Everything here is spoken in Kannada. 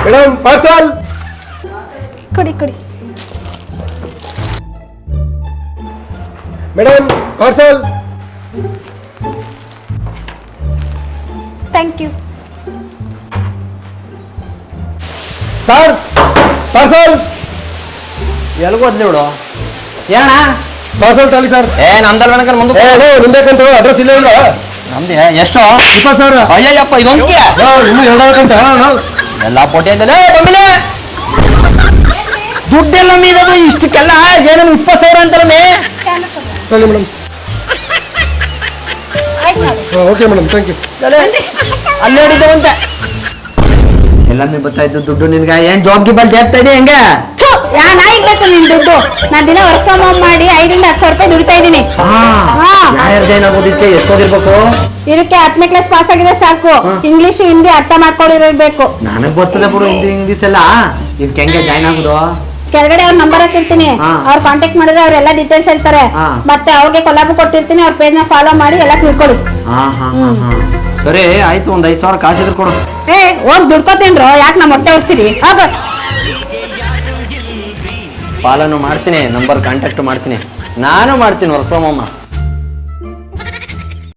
ಮೇಡಮ್ ಪಾರ್ಸಲ್ ಕೊಡಿ ಕೊಡಿ. Madam parcel. Thank you. Sir parcel. ಎಲ್ಗೋದ್ಲಿ ಬಿಡು. ಏನಣ್ಣ ಪಾರ್ಸಲ್ ತಗೊಳ್ಳಿ ಸರ್. ನಮ್ದಲ್ ಬೇಕಂದ್ರೆ ಮುಂದೆ ನಿಮ್ಬೇಕಂತ ಅಡ್ರೆಸ್ ಇಲ್ಲ ಇಲ್ವಾ? ನಮ್ದು ಎಷ್ಟು 20,000. ಅಯ್ಯಪ್ಪ ಇದೊಂದು ಇನ್ನು ಹೇಳ್ಬೇಕಂತ ಎಲ್ಲ ಪೋಟಿ ಅಂತಲೇ ಬಂಬಿಲೆ ದುಡ್ಡೆಲ್ಲ ಮೀದದು ಇಷ್ಟಕ್ಕೆಲ್ಲ ಏನು 20,000 ಅಂತಲೇ ತಗೊಳ್ಳಿ ಮೇಡಮ್. ಆಯ್ತು ನೋಡಿ. Okay madam thank you. ಅಲ್ಲಿ ನೋಡಿದ್ದೇವಂತೆ ಎಲ್ಲಮ್ಮೆ ಗೊತ್ತಾಯ್ತು ದುಡ್ಡು ನಿನ್ಗ ಏನ್ ಜಾಬ್ಗೆ ಬಂದು ಹೇಳ್ತಾ ಇದೀಯ ಹೆಂಗೆ ನಾಯಿಗ್ ಬೇಕು ನಿನ್ ದುಡ್ಡು. ನಾನ್ ದಿನ ವರ್ಕ್ ಫ್ರಮ್ ಹೋಮ್ ಮಾಡಿ 5 ರಿಂದ 10,000 ರೂಪಾಯಿ ದುಡಿತಾ ಇದ್ದೀನಿ. ಯಾರ್ಯಾರು ಜೈನ್ ಆಗೋದಿಕ್ಕೆ ಎಷ್ಟೋದಿರ್ಬೇಕು? ಇದಕ್ಕೆ 10ನೇ ಕ್ಲಾಸ್ ಪಾಸ್ ಆಗಿದೆ ಸಾಕು. ಇಂಗ್ಲಿಷ್ ಹಿಂದಿ ಅರ್ಥ ಮಾಡ್ಕೊಂಡಿರ್ಬೇಕು. ನನಗ್ ಗೊತ್ತದೆ ಬಿಡು ಹಿಂದಿ ಇಂಗ್ಲೀಷ್ ಎಲ್ಲ. ಇದಕ್ಕೆ ಹೆಂಗೆ ಜಾಯ್ನ್ ಆಗುದು? ಕೆಳಗಡೆ ಅವ್ರ ನಂಬರ್ ಹಾಕಿರ್ತೀನಿ. ಅವ್ರ ಕಾಂಟ್ಯಾಕ್ಟ್ ಮಾಡಿದ್ರೆ ಅವ್ರೆಲ್ಲ ಡೀಟೇಲ್ಸ್ ಹೇಳ್ತಾರೆ. ಮತ್ತೆ ಅವ್ರಿಗೆ ಕೊಲಾಬ್ ಕೊಟ್ಟಿರ್ತೀನಿ. ಅವ್ರ ಪೇಜ್ ನ ಫಾಲೋ ಮಾಡಿ ಎಲ್ಲ ತಿಳ್ಕೊಳ್ಳಿ. ಸರಿ ಆಯ್ತು, ಒಂದ್ 5,000 ಕಾಸಿದ್ರು ಕೊಡು. ಹೋಗ್ ದುಡ್ಕೋತೇನ್ರು, ಯಾಕೆ ನಮ್ಮ ಹೊಟ್ಟೆ ಹೊರ್ಸ್ತೀರಿ? ಪಾಲನು ಮಾಡ್ತೀನಿ, ನಂಬರ್ ಕಾಂಟ್ಯಾಕ್ಟ್ ಮಾಡ್ತೀನಿ, ನಾನು ಮಾಡ್ತೀನಿ ವರ್ಕ್ ಫ್ರಮ್ ಹೋಮ್.